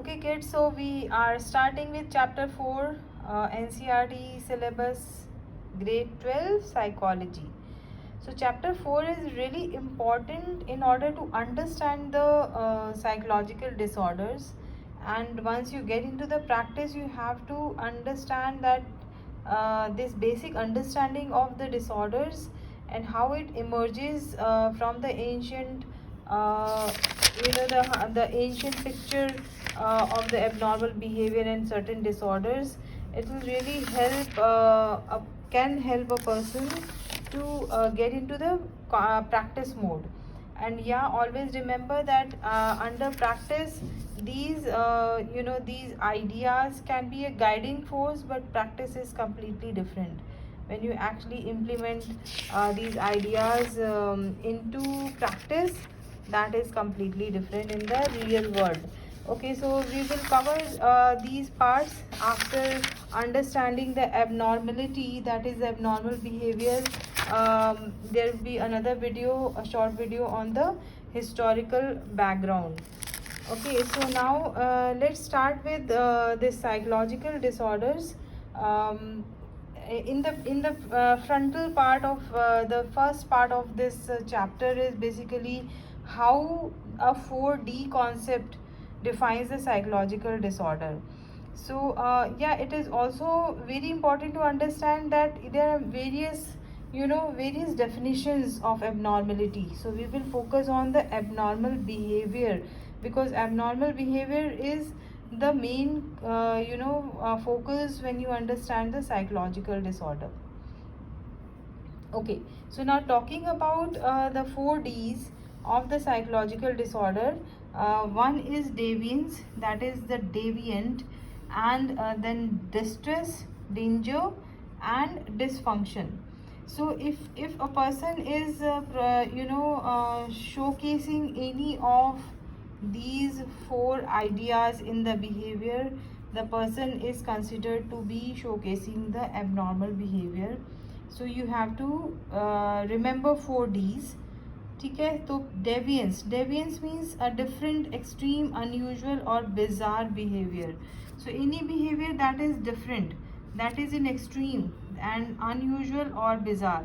Okay kids, so we are starting with chapter 4, NCERT syllabus, grade 12, psychology. So chapter 4 is really important in order to understand the psychological disorders, and once you get into the practice you have to understand that this basic understanding of the disorders and how it emerges from the ancient the ancient picture of the abnormal behavior and certain disorders. It will really help can help a person to get into the practice mode. And yeah, always remember that under practice these ideas can be a guiding force, but practice is completely different. When you actually implement these ideas into practice, that is completely different in the real world. Okay, so we will cover these parts after understanding the abnormality, that is abnormal behavior. There will be another video, a short video on the historical background. Okay, so now let's start with this psychological disorders. um, in the frontal part of the first part of this chapter is basically how a 4D concept defines the psychological disorder. So yeah, it is also very important to understand that there are various definitions of abnormality. So we will focus on the abnormal behavior, because abnormal behavior is the main focus when you understand the psychological disorder. Okay, so now talking about the 4Ds of the psychological disorder. One is deviance, that is the deviant, and then distress, danger, and dysfunction. So if a person is showcasing any of these four ideas in the behavior, the person is considered to be showcasing the abnormal behavior. So you have to remember 4Ds. ठीक है, तो deviance means a different, extreme, unusual or bizarre behavior. So any behavior that is different, that is in extreme and unusual or bizarre.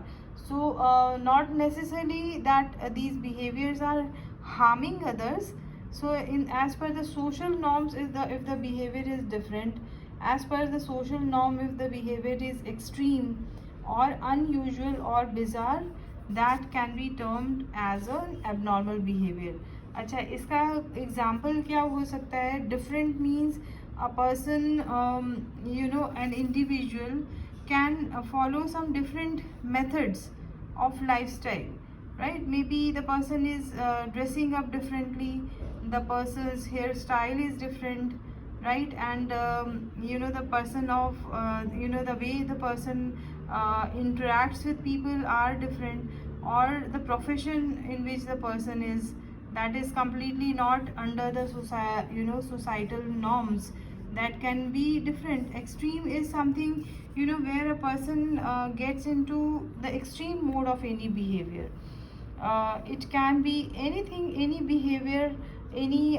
So not necessarily that these behaviors are harming others. So in as per the social norms, if the behavior is different, as per the social norm, if the behavior is extreme or unusual or bizarre, that can be termed as an abnormal behavior. अच्छा, इसका example क्या हो सकता है? Different means a person, an individual can follow some different methods of lifestyle, right? Maybe the person is dressing up differently, the person's hairstyle is different, right? And the person of the way the person interacts with people are different, or the profession in which the person is, that is completely not under the societal norms, that can be different. Extreme is something where a person gets into the extreme mode of any behavior. It can be anything, any behavior, any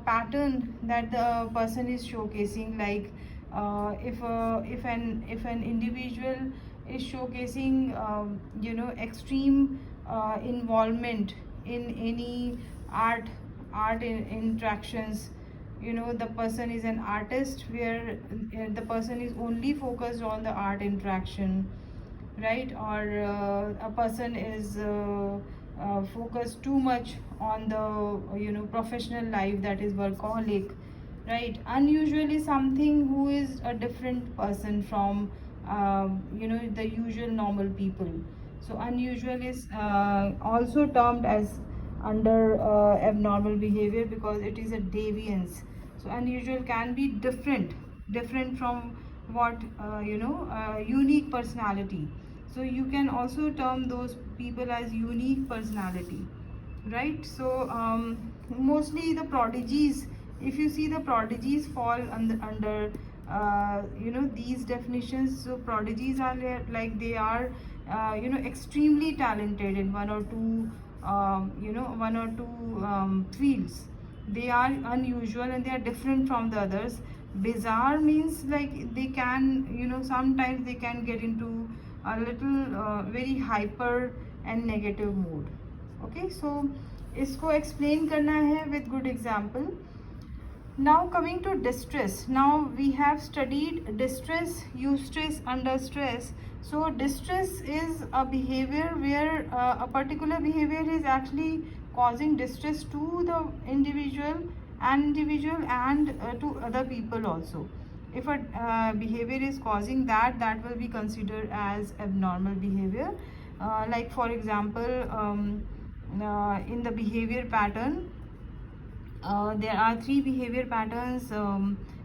pattern that the person is showcasing. Like if an individual is showcasing extreme involvement in any art interactions. The person is an artist where the person is only focused on the art interaction, right? Or a person is focused too much on the professional life, that is workaholic, right? Unusually something who is a different person from the usual normal people. So unusual is also termed as under abnormal behavior, because it is a deviance. So unusual can be different from what unique personality. So you can also term those people as unique personality, right? So mostly the prodigies, if you see, the prodigies fall under these definitions. So prodigies are like they are extremely talented in one or two fields. they are unusual and they are different from the others. Bizarre means like they can, sometimes they can get into a little very hyper and negative mood. Okay, so इसको explain करना है with good example. Now coming to distress. Now we have studied distress, eustress, under stress. So distress is a behavior where a particular behavior is actually causing distress to the individual and to other people also. If a behavior is causing that, that will be considered as abnormal behavior. Like for example, in the behavior pattern, there are three behavior patterns: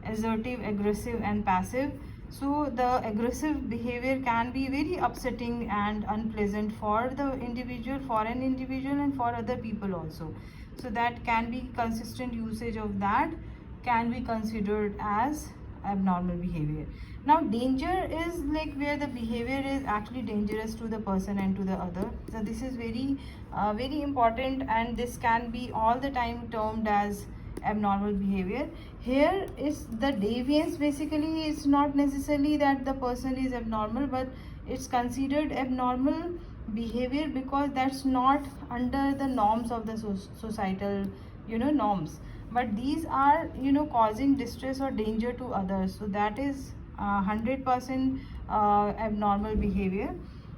assertive, aggressive, and passive. So the aggressive behavior can be very upsetting and unpleasant for the individual, and for other people also. So that can be consistent usage of that can be considered as abnormal behavior. Now danger is like where the behavior is actually dangerous to the person and to the other. So this is very important, and this can be all the time termed as abnormal behavior. Here is the deviance. Basically it's not necessarily that the person is abnormal, but it's considered abnormal behavior because that's not under the norms of the societal norms, but these are causing distress or danger to others. So that is 100% abnormal behavior.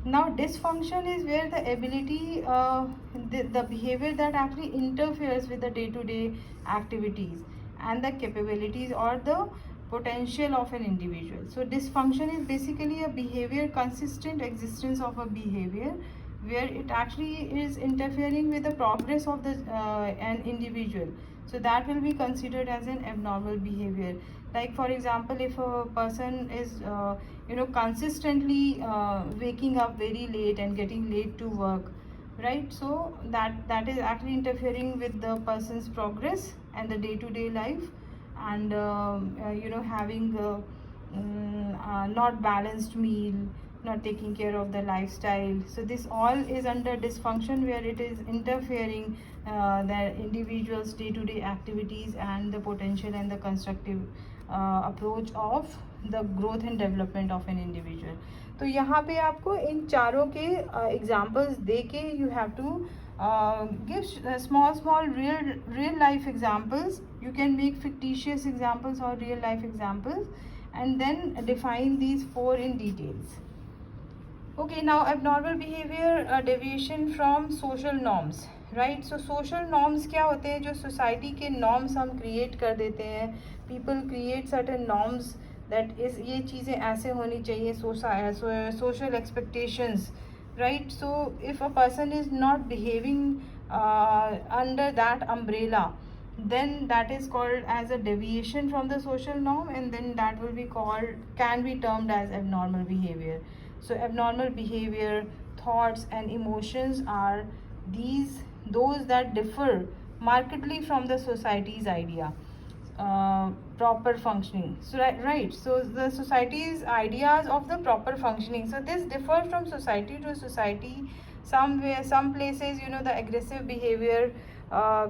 Now dysfunction is where the ability, the behavior that actually interferes with the day-to-day activities and the capabilities or the potential of an individual. So dysfunction is basically a behavior, consistent existence of a behavior where it actually is interfering with the progress of the an individual. So that will be considered as an abnormal behavior. Like for example, if a person is consistently waking up very late and getting late to work, right? So that is actually interfering with the person's progress and the day-to-day life, and having not balanced meal, not taking care of the lifestyle. So this all is under dysfunction where it is interfering the individual's day-to-day activities and the potential and the constructive approach of the growth and development of an individual. तो यहाँ पे आपको इन चारों के examples दे के you have to give small real life examples. You can make fictitious examples or real life examples and then define these four in details. Okay, now abnormal behavior deviation from social norms, right? So social norms क्या होते हैं? जो society के norms हम create कर देते हैं. People create certain norms that is ये चीज़ें ऐसे होनी चाहिए, social expectations, right? So if a person is not behaving under that umbrella, then that is called as a deviation from the social norm, and then that will be can be termed as abnormal behavior. So abnormal behavior, thoughts and emotions are those that differ markedly from the society's idea proper functioning. So right, so the society's ideas of the proper functioning, so this differs from society to society. Some places the aggressive behavior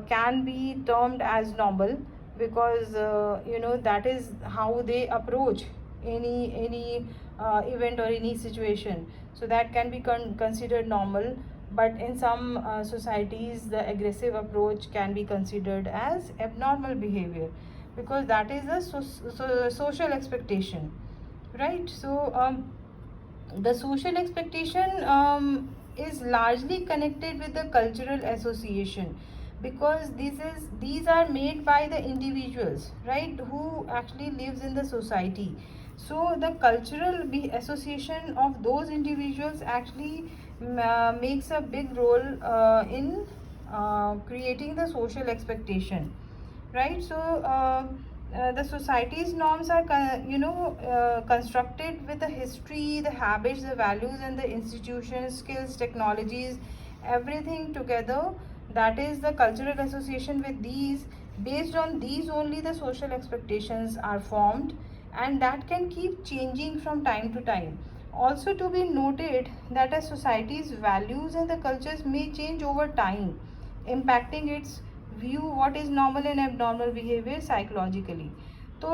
can be termed as normal because that is how they approach any event or any situation. So that can be considered normal, but in some societies the aggressive approach can be considered as abnormal behavior because that is a social expectation, right? So the social expectation is largely connected with the cultural association because these are made by the individuals, right, who actually lives in the society. So the cultural association of those individuals actually makes a big role in creating the social expectation, right? So the society's norms are constructed with the history, the habits, the values, and the institutions, skills, technologies, everything together. That is the cultural association with these. Based on these only the social expectations are formed, and that can keep changing from time to time. Also to be noted that a society's values and the cultures may change over time, impacting its view what is normal and abnormal behavior psychologically. तो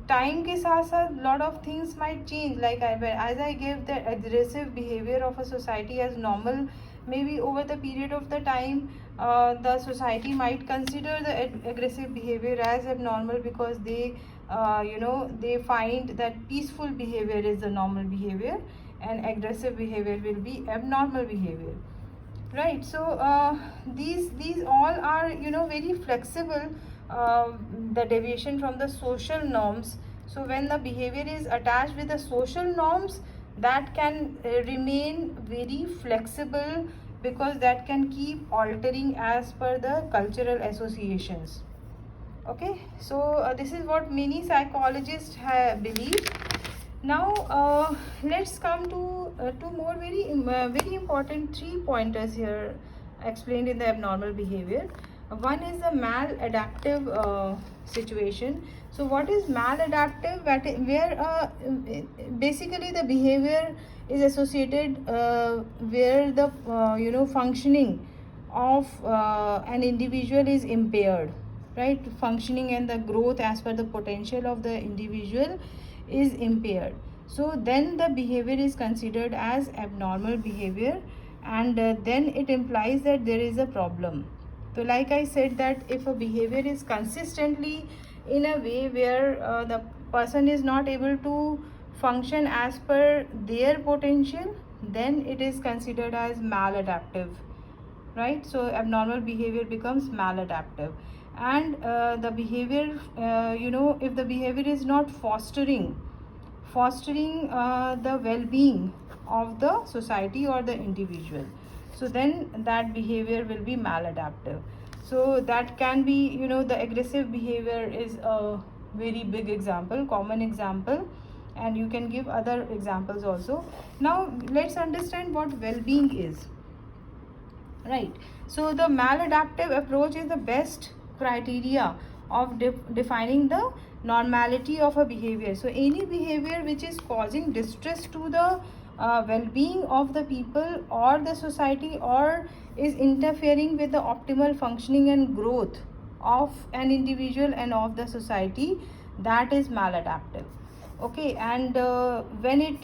time के साथ साथ lot of things might change, like as I gave the aggressive behavior of a society as normal, maybe over the period of the time the society might consider the aggressive behavior as abnormal, because they they find that peaceful behavior is the normal behavior and aggressive behavior will be abnormal behavior, right? So these all are very flexible, the deviation from the social norms. So when the behavior is attached with the social norms, that can remain very flexible, because that can keep altering as per the cultural associations. Okay, so this is what many psychologists have believed. Now let's come to two more very important 3 pointers here explained in the abnormal behavior. One is the maladaptive situation. So what is maladaptive? Where basically the behavior is associated where the functioning of an individual is impaired, right? Functioning and the growth as per the potential of the individual is impaired. So then the behavior is considered as abnormal behavior, and then it implies that there is a problem. So like I said, that if a behavior is consistently in a way where the person is not able to function as per their potential, then it is considered as maladaptive, right? So abnormal behavior becomes maladaptive. And the behavior if the behavior is not fostering the well-being of the society or the individual, so then that behavior will be maladaptive. So that can be, the aggressive behavior is a very big example, common example, and you can give other examples also. Now let's understand what well-being is, right? So the maladaptive approach is the best criteria of defining the normality of a behavior. So any behavior which is causing distress to the well-being of the people or the society, or is interfering with the optimal functioning and growth of an individual and of the society, that is maladaptive. Okay, and when it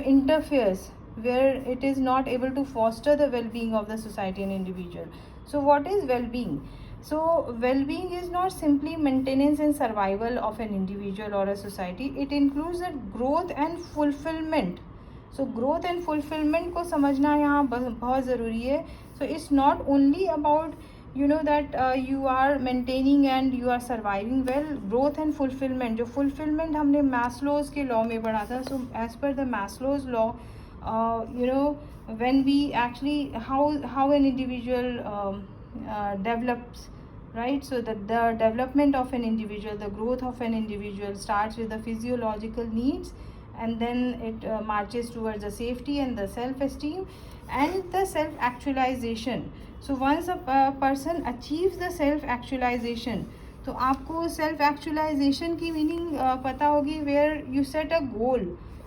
interferes, where it is not able to foster the well-being of the society and individual. So what is well-being? So well-being is not simply maintenance and survival of an individual or a society. It includes the growth and fulfillment. So growth and fulfillment को समझना यहाँ बहुत ज़रूरी है. So it's not only about that you are maintaining and you are surviving well. Growth and fulfillment, जो fulfillment हमने Maslow's के law में पढ़ा था. So as per the Maslow's law, when we actually how an individual develops, right? So the development of an individual, the growth of an individual starts with the physiological needs, and then it marches towards the safety and the self-esteem and the self-actualization. So once a person achieves the self-actualization, तो आपको self-actualization की meaning पता होगी, where you set a goal,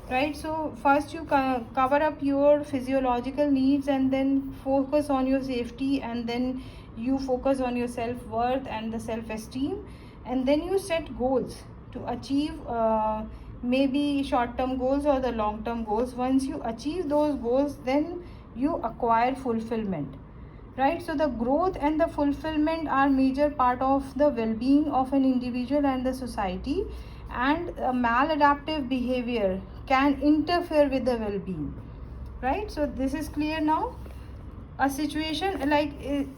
right? So first you cover up your physiological needs, and then focus on your safety, and then you focus on your self-worth and the self-esteem, and then you set goals to achieve maybe short-term goals or the long-term goals. Once you achieve those goals, then you acquire fulfillment, right? So the growth and the fulfillment are major part of the well-being of an individual and the society, and a maladaptive behavior can interfere with the well-being, right? So this is clear now. A situation like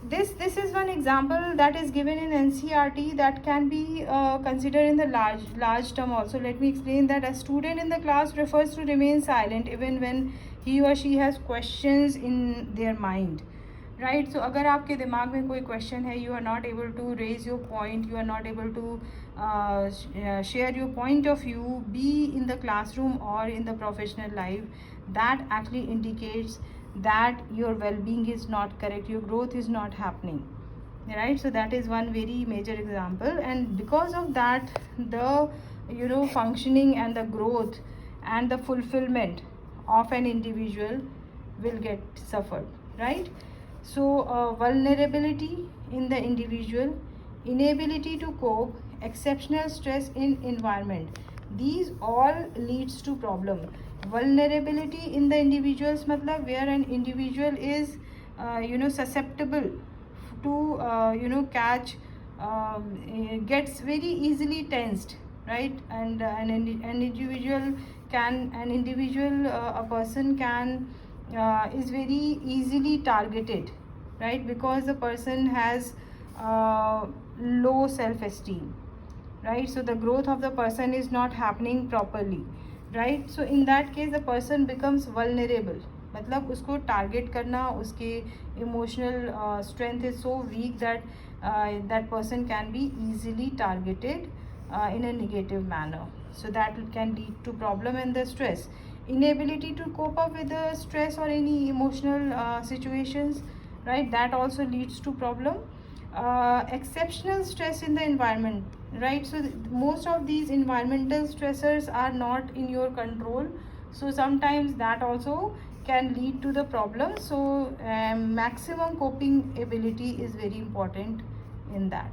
this is one example that is given in NCERT that can be considered in the large term also. Let me explain that a student in the class prefers to remain silent even when he or she has questions in their mind, right? So अगर आपके दिमाग में कोई question है, you are not able to raise your point, you are not able to share your point of view, be in the classroom or in the professional life, that actually indicates that your well-being is not correct, your growth is not happening, right? So that is one very major example, and because of that, the functioning and the growth and the fulfillment of an individual will get suffered, right? So vulnerability in the individual, inability to cope, exceptional stress in environment, these all leads to problem. Vulnerability in the individuals matlab where an individual is susceptible to catch, gets very easily tensed, right? And an individual can, a person can is very easily targeted, right? Because the person has low self esteem, right? So the growth of the person is not happening properly, right? So in that case the person becomes vulnerable, मतलब उसको target करना, उसके emotional strength is so weak that that person can be easily targeted in a negative manner. So that can lead to problem and the stress. Inability to cope up with the stress or any emotional situations, right? That also leads to problem. Exceptional stress in the environment, right? So most of these environmental stressors are not in your control, so sometimes that also can lead to the problem. So maximum coping ability is very important in that,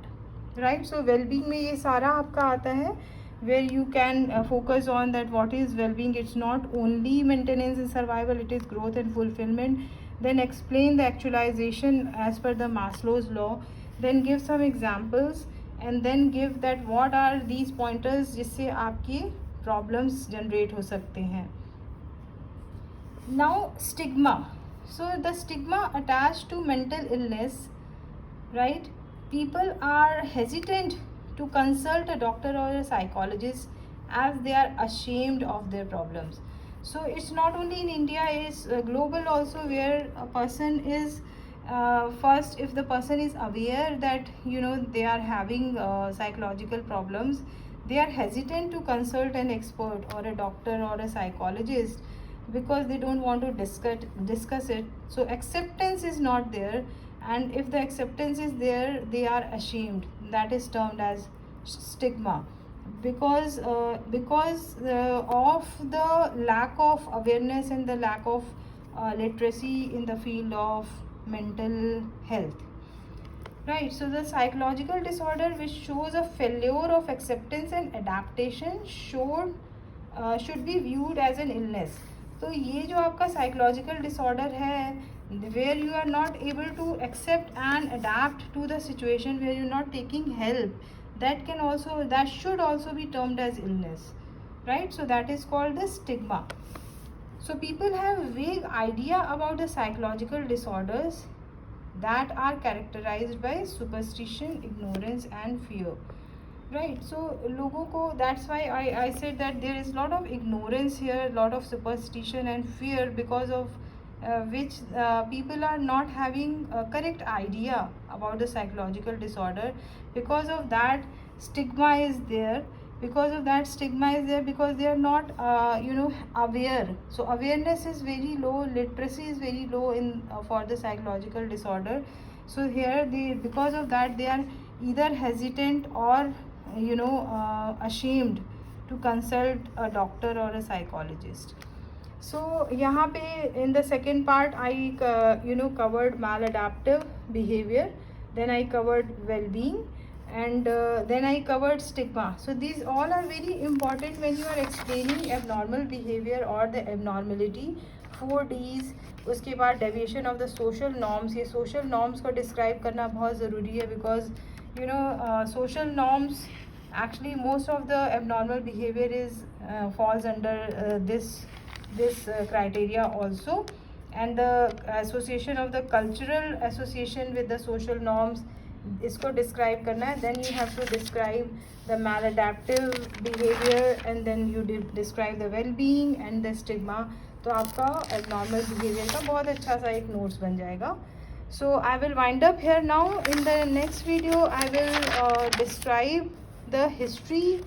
right? So well-being में ये सारा आपका आता है, where you can focus on that what is well-being. It's not only maintenance and survival, it is growth and fulfillment. Then explain the actualization as per the Maslow's law, then give some examples, and then give that what are these pointers जिससे आपकी problems generate हो सकते हैं. Now stigma. So the stigma attached to mental illness, right? People are hesitant to consult a doctor or a psychologist as they are ashamed of their problems. So it's not only in India, it's global also, where a person is first, if the person is aware that they are having psychological problems, they are hesitant to consult an expert or a doctor or a psychologist because they don't want to discuss it. So acceptance is not there, and if the acceptance is there, they are ashamed. That is termed as stigma, because of the lack of awareness and the lack of literacy in the field of mental health, right? So the psychological disorder which shows a failure of acceptance and adaptation should be viewed as an illness. तो ये जो आपका psychological disorder है, where you are not able to accept and adapt to the situation, where you're not taking help, that should also be termed as illness, right? So that is called the stigma. So people have vague idea about the psychological disorders that are characterized by superstition, ignorance and fear, right? So लोगों को, that's why I said that there is a lot of ignorance here, lot of superstition and fear, because of which people are not having a correct idea about the psychological disorder. Because of that stigma is there, because they are not aware. So awareness is very low, literacy is very low in for the psychological disorder. So here because of that they are either hesitant or ashamed to consult a doctor or a psychologist. So यहाँ पे in the second part I covered maladaptive behavior, then I covered well-being, and then I covered stigma. So these all are very important when you are explaining abnormal behavior or the abnormality. 4 Ds, उसके बाद deviation of the social norms. ये social norms को describe करना बहुत ज़रूरी है, because social norms, actually most of the abnormal behavior is falls under this criteria also. And the association of the cultural association with the social norms, इसको describe करना है. Then you have to describe the maladaptive behavior, and then you describe the well-being and the stigma. तो आपका abnormal behavior का बहुत अच्छा सा एक notes बन जाएगा. So I will wind up here now. In the next video I will describe the history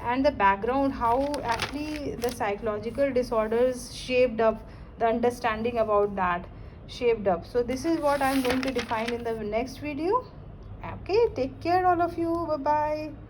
and the background, how actually the psychological disorders shaped up, the understanding about that shaped up. So this is what I'm going to define in the next video. Okay, take care all of you. Bye bye.